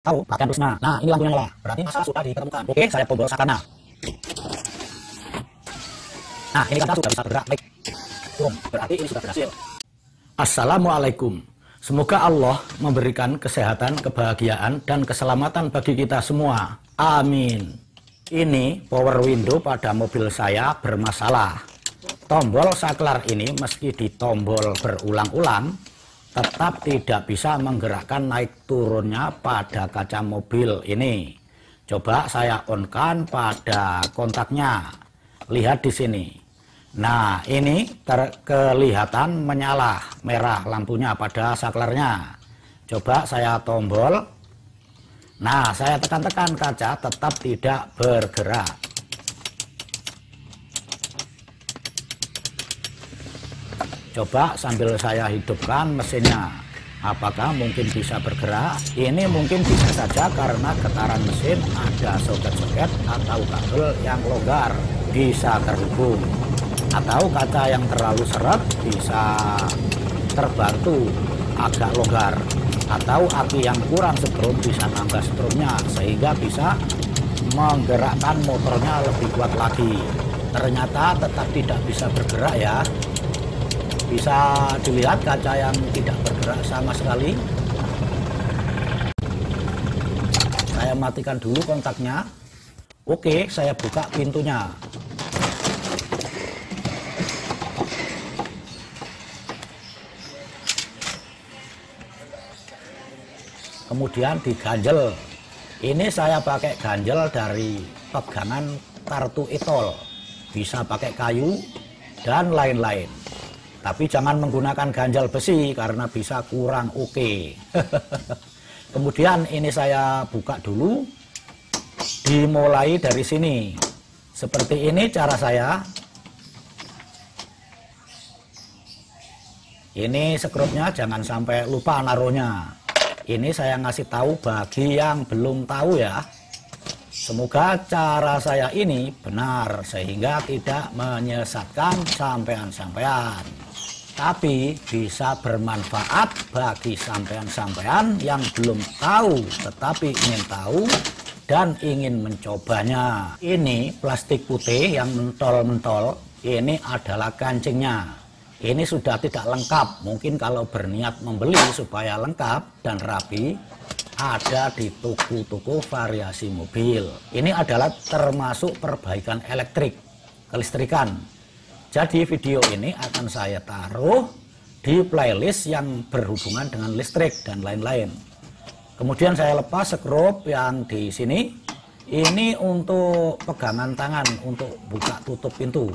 tahu bahkan terusnya. Nah, ini lampunya nyala, berarti masalah sudah diketemukan. Oke, saya tombol sakana. Nah, ini kaca sudah bisa bergerak. Baik, turun, berarti ini sudah berhasil. Assalamualaikum. Semoga Allah memberikan kesehatan, kebahagiaan, dan keselamatan bagi kita semua. Amin. Ini power window pada mobil saya bermasalah. Tombol saklar ini meski ditombol berulang-ulang, tetap tidak bisa menggerakkan naik turunnya pada kaca mobil ini. Coba saya on-kan pada kontaknya. Lihat di sini. Nah, ini kelihatan menyala merah lampunya pada saklarnya. Coba saya tombol. Nah, saya tekan-tekan kaca tetap tidak bergerak. Coba sambil saya hidupkan mesinnya, apakah mungkin bisa bergerak? Ini mungkin bisa saja karena getaran mesin ada soket-soket atau kabel yang longgar bisa terhubung, atau kaca yang terlalu seret bisa terbantu agak longgar, atau aki yang kurang setrum bisa tambah setrumnya sehingga bisa menggerakkan motornya lebih kuat lagi. Ternyata tetap tidak bisa bergerak ya. Bisa dilihat kaca yang tidak bergerak sama sekali. Saya matikan dulu kontaknya. Oke, saya buka pintunya. Kemudian diganjel. Ini saya pakai ganjel dari pegangan kartu etol. Bisa pakai kayu dan lain-lain. Tapi jangan menggunakan ganjal besi karena bisa kurang oke. Kemudian ini saya buka dulu. Dimulai dari sini. Seperti ini cara saya. Ini skrupnya jangan sampai lupa naruhnya. Ini saya ngasih tahu bagi yang belum tahu ya. Semoga cara saya ini benar sehingga tidak menyesatkan sampean-sampean. Tapi bisa bermanfaat bagi sampean-sampean yang belum tahu tetapi ingin tahu dan ingin mencobanya. Ini plastik putih yang mentol-mentol, ini adalah kancingnya. Ini sudah tidak lengkap, mungkin kalau berniat membeli supaya lengkap dan rapi, ada di toko-toko variasi mobil. Ini adalah termasuk perbaikan elektrik, kelistrikan. Jadi video ini akan saya taruh di playlist yang berhubungan dengan listrik dan lain-lain. Kemudian saya lepas skrup yang di sini. Ini untuk pegangan tangan untuk buka tutup pintu.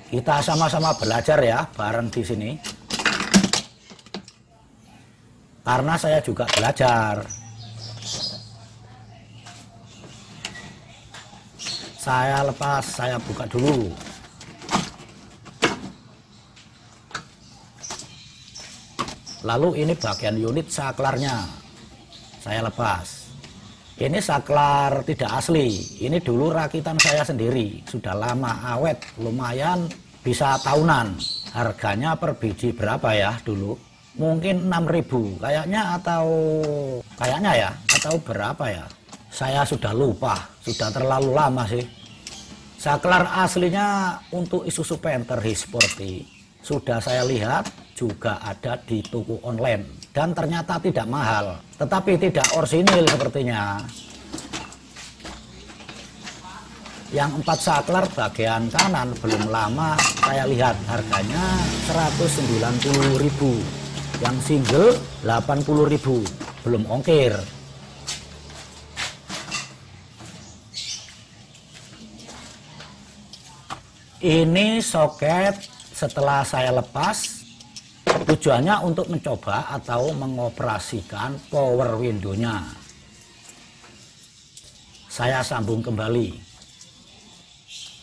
Kita sama-sama belajar ya bareng di sini. Karena saya juga belajar. Saya lepas, saya buka dulu. Lalu ini bagian unit saklarnya. Saya lepas. Ini saklar tidak asli. Ini dulu rakitan saya sendiri. Sudah lama awet, lumayan bisa tahunan. Harganya per biji berapa ya dulu? Mungkin 6.000 kayaknya ya atau berapa ya? Saya sudah lupa, sudah terlalu lama sih. Saklar aslinya untuk Isuzu Panther Sporty sudah saya lihat juga ada di toko online dan ternyata tidak mahal, tetapi tidak orsinil sepertinya. Yang 4 saklar bagian kanan belum lama saya lihat harganya 190.000, yang single 80.000 belum ongkir. Ini soket setelah saya lepas, tujuannya untuk mencoba atau mengoperasikan power window-nya. Saya sambung kembali.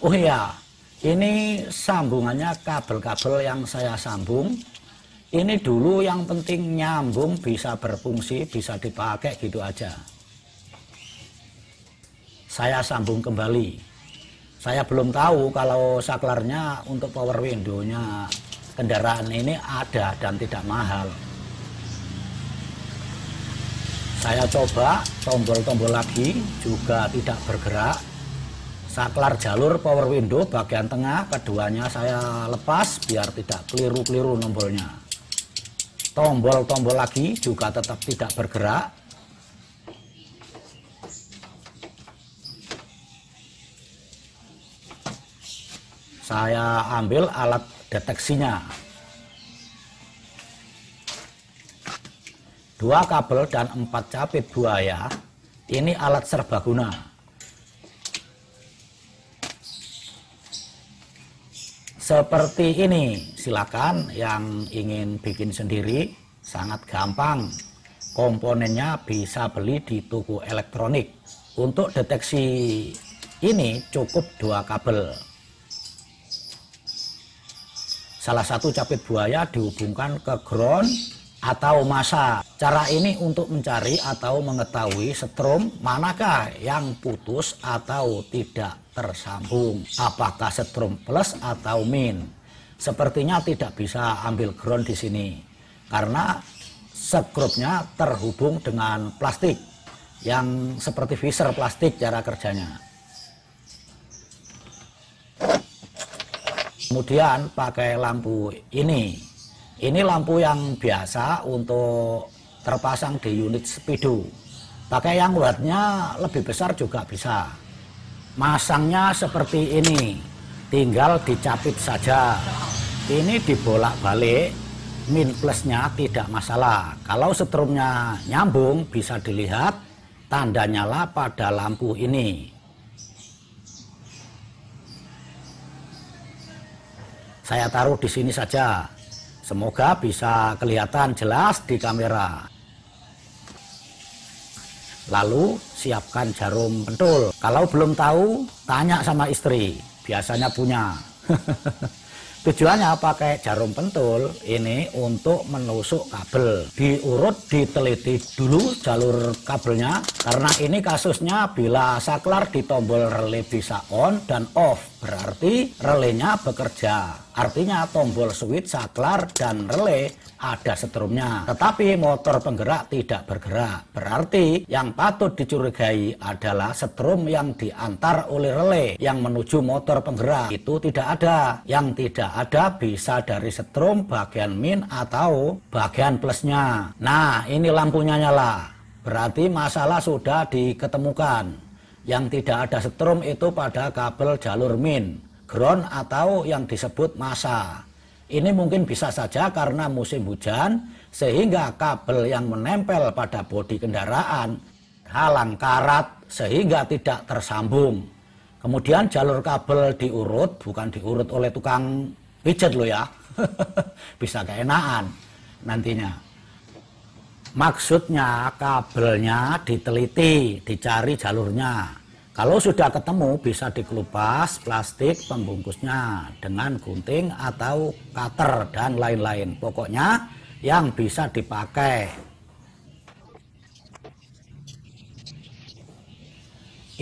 Oh iya, ini sambungannya kabel-kabel yang saya sambung. Ini dulu yang penting nyambung, bisa berfungsi, bisa dipakai gitu aja. Saya sambung kembali. Saya belum tahu kalau saklarnya untuk power window-nya kendaraan ini ada dan tidak mahal. Saya coba tombol-tombol lagi, juga tidak bergerak. Saklar jalur power window bagian tengah, keduanya saya lepas biar tidak keliru-keliru nombornya. Tombol-tombol lagi juga tetap tidak bergerak. Saya ambil alat deteksinya. 2 kabel dan 4 capit buaya. Ini alat serbaguna. Seperti ini, silakan yang ingin bikin sendiri, sangat gampang. Komponennya bisa beli di toko elektronik. Untuk deteksi ini cukup 2 kabel. Salah satu capit buaya dihubungkan ke ground atau masa. Cara ini untuk mencari atau mengetahui setrum manakah yang putus atau tidak tersambung. Apakah setrum plus atau min. Sepertinya tidak bisa ambil ground di sini karena skrupnya terhubung dengan plastik yang seperti visor plastik cara kerjanya. Kemudian pakai lampu ini. Ini lampu yang biasa untuk terpasang di unit speedo. Pakai yang wattnya lebih besar juga bisa. Masangnya seperti ini, tinggal dicapit saja. Ini dibolak-balik, min plusnya tidak masalah. Kalau setrumnya nyambung bisa dilihat tanda nyala pada lampu ini. Saya taruh di sini saja. Semoga bisa kelihatan jelas di kamera. Lalu siapkan jarum pentul. Kalau belum tahu, tanya sama istri. Biasanya punya. Tujuannya pakai jarum pentul ini untuk menusuk kabel. Diurut, diteliti dulu jalur kabelnya. Karena ini kasusnya bila saklar di tombol relay bisa on dan off. Berarti relaynya bekerja. Artinya tombol switch, saklar, dan relay ada setrumnya. Tetapi motor penggerak tidak bergerak. Berarti yang patut dicurigai adalah setrum yang diantar oleh relay yang menuju motor penggerak. Itu tidak ada. Yang tidak ada bisa dari setrum bagian min atau bagian plusnya. Nah, ini lampunya nyala. Berarti masalah sudah diketemukan. Yang tidak ada setrum itu pada kabel jalur min, ground atau yang disebut masa. Ini mungkin bisa saja karena musim hujan sehingga kabel yang menempel pada bodi kendaraan halang karat sehingga tidak tersambung. Kemudian jalur kabel diurut, bukan diurut oleh tukang pijet loh ya. Bisa keenaan nantinya. Maksudnya kabelnya diteliti, dicari jalurnya. Kalau sudah ketemu bisa dikelupas plastik pembungkusnya dengan gunting atau cutter dan lain-lain. Pokoknya yang bisa dipakai.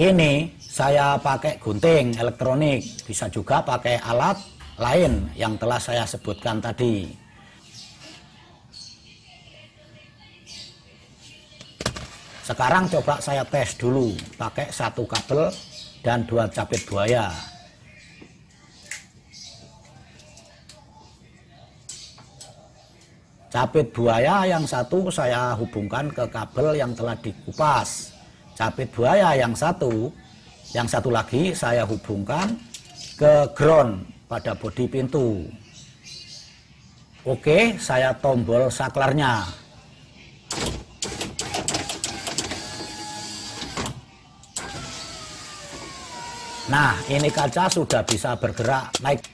Ini saya pakai gunting elektronik, bisa juga pakai alat lain yang telah saya sebutkan tadi. Sekarang coba saya tes dulu pakai 1 kabel dan 2 capit buaya. Capit buaya yang satu saya hubungkan ke kabel yang telah dikupas. Capit buaya yang satu lagi saya hubungkan ke ground pada bodi pintu. Oke, saya tombol saklarnya. Nah, ini kaca sudah bisa bergerak naik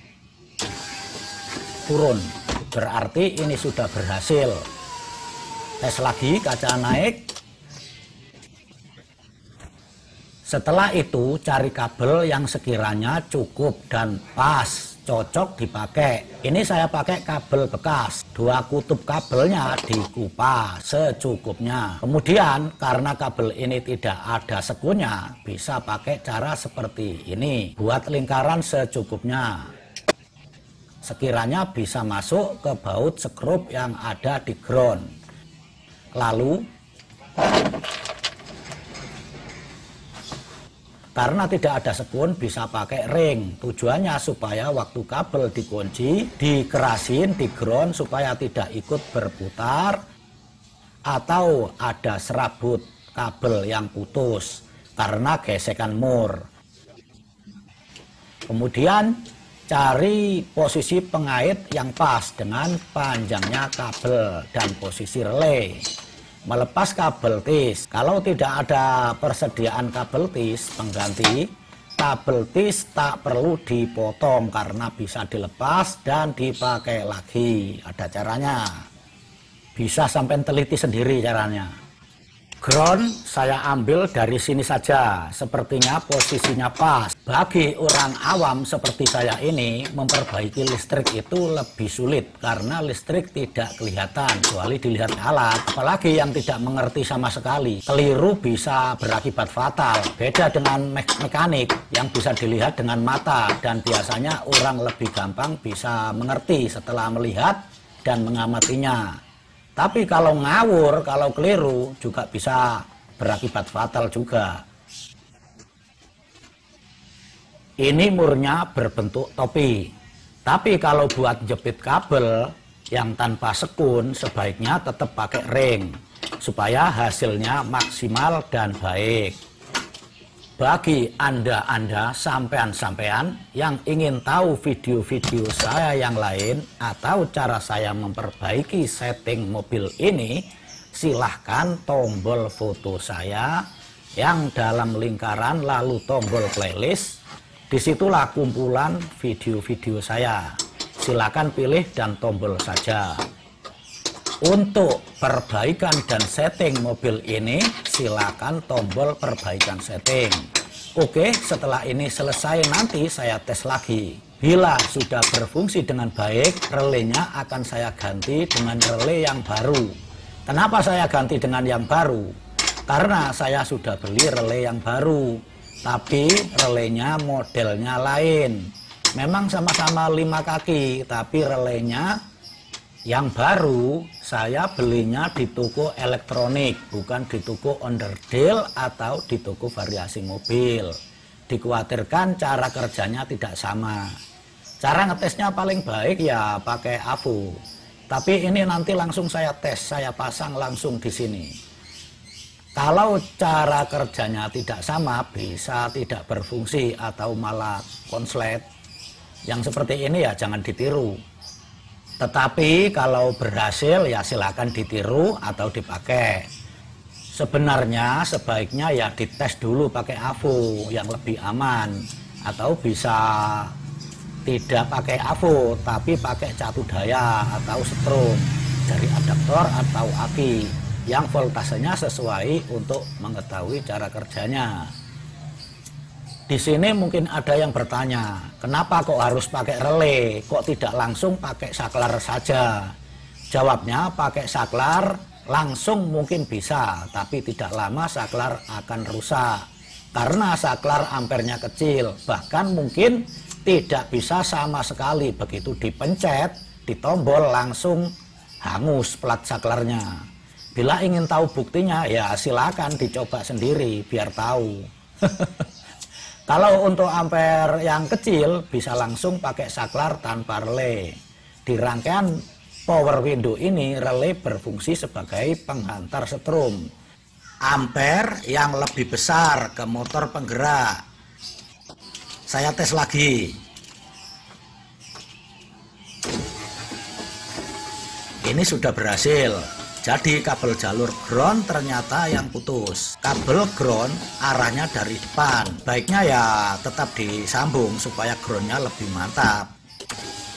turun. Berarti ini sudah berhasil. Tes lagi kaca naik. Setelah itu cari kabel yang sekiranya cukup dan pas, cocok dipakai. Ini saya pakai kabel bekas. 2 kutub kabelnya dikupas secukupnya. Kemudian karena kabel ini tidak ada sekunya, bisa pakai cara seperti ini. Buat lingkaran secukupnya. Sekiranya bisa masuk ke baut skrup yang ada di ground. Lalu Karena tidak ada sekun bisa pakai ring. Tujuannya supaya waktu kabel dikunci, dikerasin, di-ground supaya tidak ikut berputar atau ada serabut kabel yang putus karena gesekan mur. Kemudian cari posisi pengait yang pas dengan panjangnya kabel dan posisi relay. Melepas kabel tis. Kalau tidak ada persediaan kabel tis pengganti, kabel tis tak perlu dipotong karena bisa dilepas dan dipakai lagi. Ada caranya. Bisa sampai teliti sendiri caranya. Ground saya ambil dari sini saja, sepertinya posisinya pas. Bagi orang awam seperti saya ini, memperbaiki listrik itu lebih sulit karena listrik tidak kelihatan, kecuali dilihat alat. Apalagi yang tidak mengerti sama sekali, keliru bisa berakibat fatal. Beda dengan mekanik yang bisa dilihat dengan mata dan biasanya orang lebih gampang bisa mengerti setelah melihat dan mengamatinya. Tapi kalau ngawur, kalau keliru juga bisa berakibat fatal juga. Ini murnya berbentuk topi. Tapi kalau buat jepit kabel yang tanpa sekun sebaiknya tetap pakai ring supaya hasilnya maksimal dan baik. Bagi Anda sampean-sampean yang ingin tahu video-video saya yang lain atau cara saya memperbaiki setting mobil ini, silahkan tombol foto saya yang dalam lingkaran lalu tombol playlist. Disitulah kumpulan video-video saya. Silahkan pilih dan tombol saja. Untuk perbaikan dan setting mobil ini, silakan tombol perbaikan setting. Oke, setelah ini selesai nanti saya tes lagi. Bila sudah berfungsi dengan baik, relaynya akan saya ganti dengan relay yang baru. Kenapa saya ganti dengan yang baru? Karena saya sudah beli relay yang baru, tapi relaynya modelnya lain. Memang sama-sama 5 kaki, tapi relaynya yang baru saya belinya di toko elektronik, bukan di toko onderdil atau di toko variasi mobil. Dikhawatirkan cara kerjanya tidak sama. Cara ngetesnya paling baik ya pakai AVO. Tapi ini nanti langsung saya tes, saya pasang langsung di sini. Kalau cara kerjanya tidak sama, bisa tidak berfungsi atau malah konslet. Yang seperti ini ya jangan ditiru. Tetapi kalau berhasil ya silakan ditiru atau dipakai. Sebenarnya sebaiknya ya dites dulu pakai AVO yang lebih aman. Atau bisa tidak pakai AVO tapi pakai catu daya atau setrum dari adaptor atau aki yang voltasenya sesuai untuk mengetahui cara kerjanya. Di sini mungkin ada yang bertanya, kenapa kok harus pakai relay, kok tidak langsung pakai saklar saja? Jawabnya, pakai saklar langsung mungkin bisa, tapi tidak lama saklar akan rusak. Karena saklar ampernya kecil, bahkan mungkin tidak bisa sama sekali. Begitu dipencet, ditombol langsung hangus plat saklarnya. Bila ingin tahu buktinya, ya silakan dicoba sendiri biar tahu. Kalau untuk ampere yang kecil bisa langsung pakai saklar tanpa relay. Di rangkaian power window ini relay berfungsi sebagai penghantar setrum ampere yang lebih besar ke motor penggerak. Saya tes lagi. Ini sudah berhasil. Jadi kabel jalur ground ternyata yang putus. Kabel ground arahnya dari depan. Baiknya ya tetap disambung supaya groundnya lebih mantap.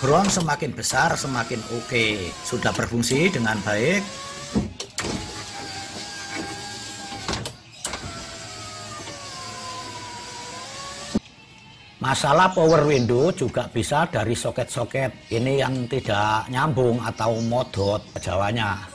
Ground semakin besar semakin oke. Sudah berfungsi dengan baik. Masalah power window juga bisa dari soket-soket. Ini yang tidak nyambung atau modot Jawanya.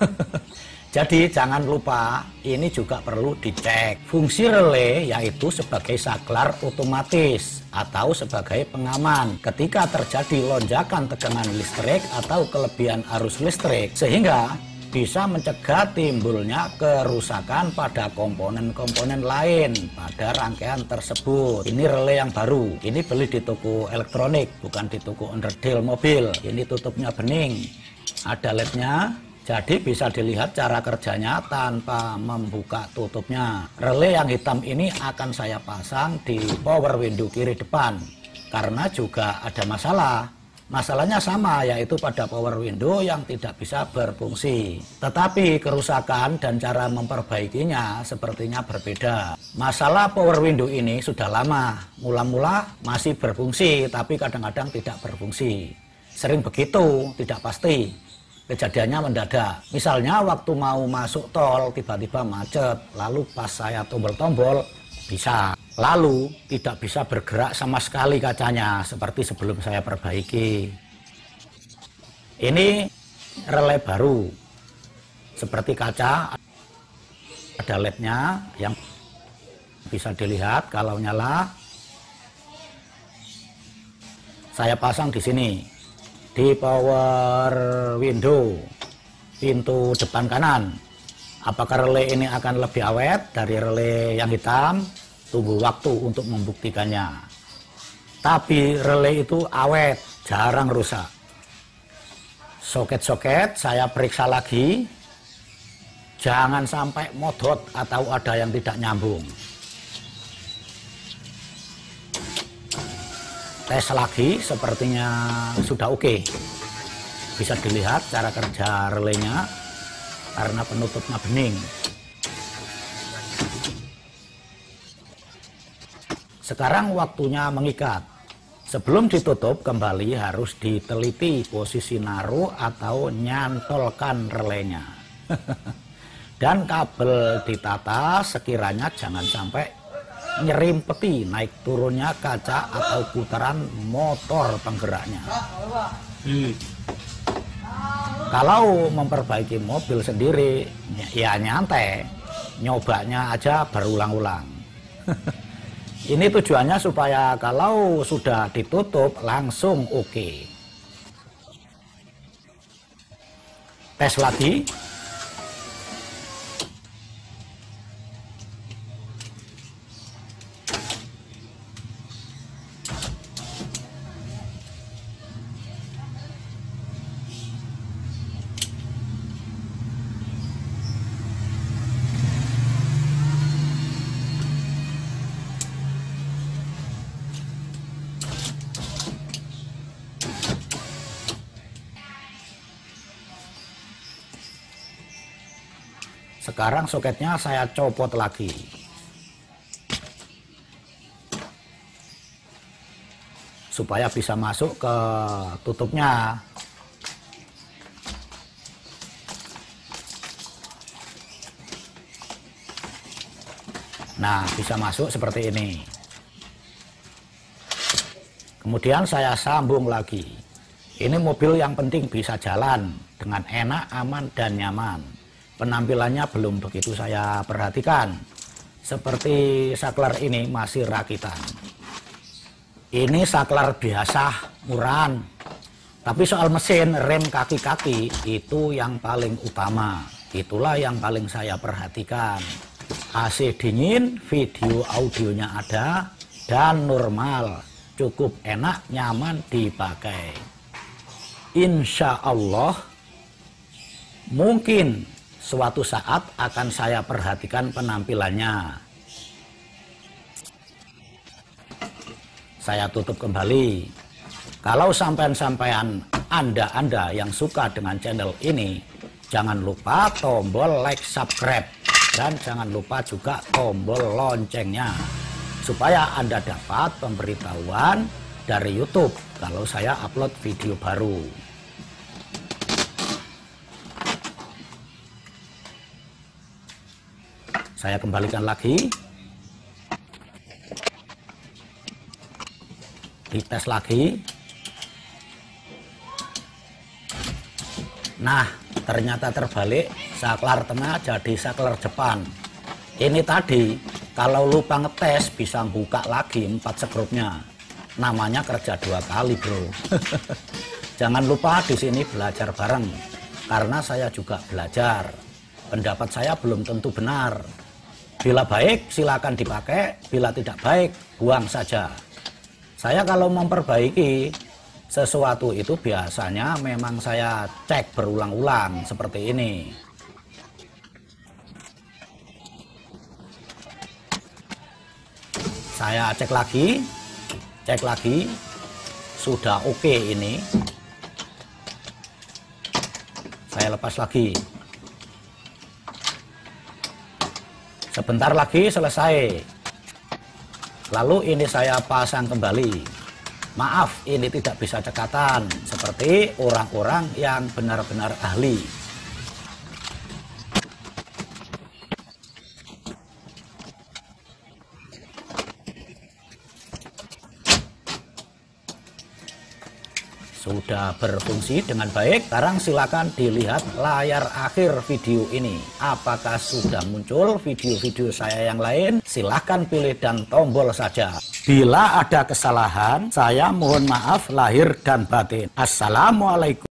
Jadi jangan lupa ini juga perlu dicek. Fungsi relay yaitu sebagai saklar otomatis atau sebagai pengaman ketika terjadi lonjakan tegangan listrik atau kelebihan arus listrik. Sehingga bisa mencegah timbulnya kerusakan pada komponen-komponen lain pada rangkaian tersebut. Ini relay yang baru, ini beli di toko elektronik, bukan di toko onderdil mobil. Ini tutupnya bening, ada LED-nya, jadi bisa dilihat cara kerjanya tanpa membuka tutupnya. Relay yang hitam ini akan saya pasang di power window kiri depan, karena juga ada masalah. Masalahnya sama, yaitu pada power window yang tidak bisa berfungsi. Tetapi kerusakan dan cara memperbaikinya sepertinya berbeda. Masalah power window ini sudah lama. Mula-mula masih berfungsi, tapi kadang-kadang tidak berfungsi. Sering begitu, tidak pasti. Kejadiannya mendadak. Misalnya waktu mau masuk tol, tiba-tiba macet. Lalu pas saya tombol-tombol, bisa. Lalu tidak bisa bergerak sama sekali kacanya seperti sebelum saya perbaiki. Ini relay baru, seperti kaca ada LED-nya yang bisa dilihat kalau nyala. Saya pasang di sini di power window pintu depan kanan. Apakah relay ini akan lebih awet dari relay yang hitam? Tunggu waktu untuk membuktikannya. Tapi relay itu awet, jarang rusak. Soket-soket saya periksa lagi, jangan sampai modot atau ada yang tidak nyambung. Tes lagi, sepertinya sudah oke. Bisa dilihat cara kerja relaynya karena penutupnya bening. Sekarang waktunya mengikat. Sebelum ditutup kembali harus diteliti posisi naruh atau nyantolkan relaynya. Dan kabel ditata sekiranya jangan sampai nyerimpeti naik turunnya kaca atau putaran motor penggeraknya. Kalau memperbaiki mobil sendiri ya nyantai, nyobanya aja berulang-ulang. Ini tujuannya supaya kalau sudah ditutup langsung oke. Tes lagi. Sekarang soketnya saya copot lagi. Supaya bisa masuk ke tutupnya. Nah, bisa masuk seperti ini. Kemudian saya sambung lagi. Ini mobil yang penting bisa jalan dengan enak, aman, dan nyaman. Penampilannya belum begitu saya perhatikan. Seperti saklar ini masih rakitan. Ini saklar biasa, murahan. Tapi soal mesin, rem kaki-kaki itu yang paling utama. Itulah yang paling saya perhatikan. AC dingin, video audionya ada, dan normal. Cukup enak, nyaman dipakai. Insya Allah, mungkin suatu saat akan saya perhatikan penampilannya. Saya tutup kembali. Kalau sampean-sampean Anda yang suka dengan channel ini, jangan lupa tombol like, subscribe, dan jangan lupa juga tombol loncengnya, supaya Anda dapat pemberitahuan dari YouTube kalau saya upload video baru. Saya kembalikan lagi. Dites lagi. Nah, ternyata terbalik. Saklar tengah jadi saklar depan. Ini tadi, kalau lupa ngetes bisa buka lagi 4 skrupnya. Namanya kerja 2 kali, bro. Jangan lupa di sini belajar bareng. karena saya juga belajar. Pendapat saya belum tentu benar. Bila baik silakan dipakai, bila tidak baik buang saja. Saya kalau memperbaiki sesuatu itu biasanya memang saya cek berulang-ulang seperti ini. Saya cek lagi, sudah oke ini. Saya lepas lagi. Sebentar lagi selesai. Lalu ini saya pasang kembali. Maaf, ini tidak bisa cekatan seperti orang-orang yang benar-benar ahli. Sudah berfungsi dengan baik. Sekarang silakan dilihat layar akhir video ini. Apakah sudah muncul video-video saya yang lain? Silahkan pilih dan tombol saja. Bila ada kesalahan, saya mohon maaf lahir dan batin. Assalamualaikum.